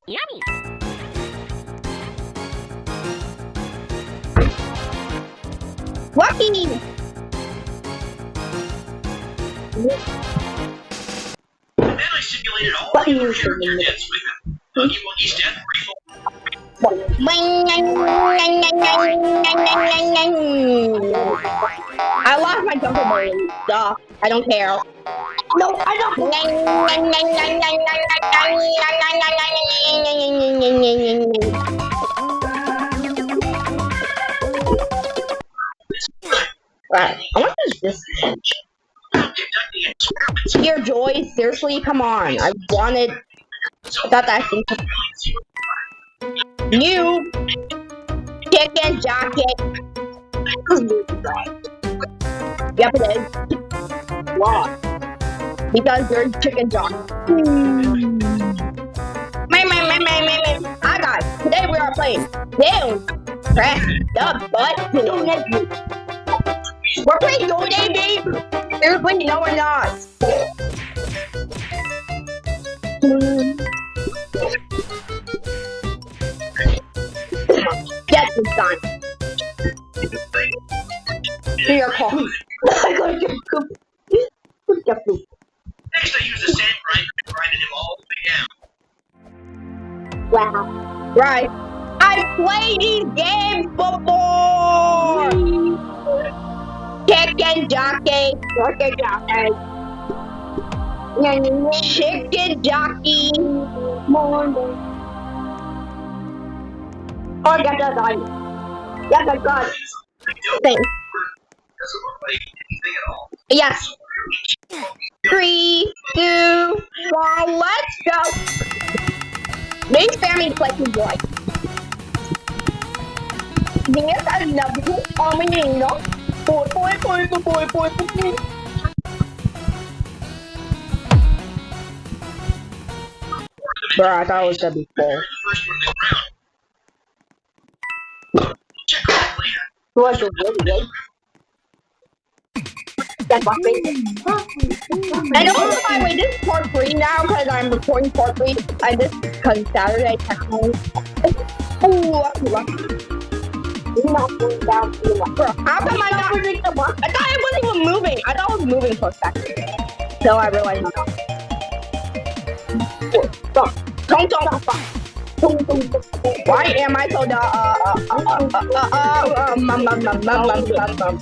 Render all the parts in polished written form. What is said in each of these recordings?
Yummy. Lucky! Then I simulated all Lucky the you other should be deaths with him. Huggy Wuggy's death rifle. I lost my jumper ability. Duh. I don't care. No, I don't. Right. I want this. Conducting experiments. Here, Joy. Seriously, come on. I wanted. I thought that thing. You chicken jacket. Yep, it is. Why? Because you're chicken jock. Hi guys, today we are playing Down. Press the button. We're playing Go Day, babe. Seriously, no, we're not. Yes, it's done. Do your call. I gotta get poop. Get poop. Next, I used a sand grinder and grinded him all the way down. Wow. Right. I played these games before. Chicken jockey. Chicken jockey. Chicken jockey. Morning. Oh, I got that line. Yes, I got it. Thanks. Doesn't look like anything at all. Yes. 3, 2, 1, let's go. Maybe family collecting boy. Yes, I love you. Oh, my name, no? Boy. Bro, I thought it was gonna be full. The first one to the ground. Check it out later. Who was your really? That's my favorite. And also, by the way, this is part 3 now because I'm recording part 3. And this is because Saturday, technically. Oh, lucky. You're not going down to the left. Bro, how come I not predict the block? I thought it wasn't even moving. I thought it was moving for a second. So I realized not. Stop. Why am I so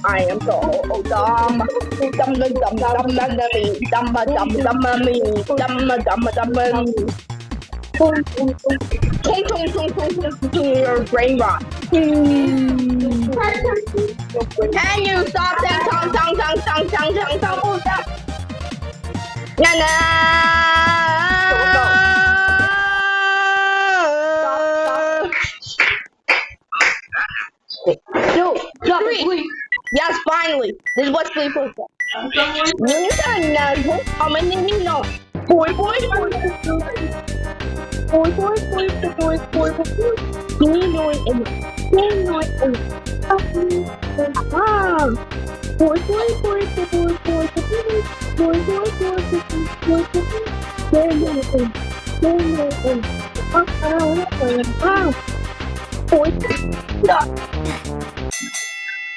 I am so dumb. Brain rot. Can you stop that? Three. Yes, finally. This is what sleep looks like. How many no? Boy.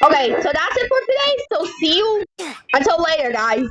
Okay, so that's it for today. So see you until later, guys.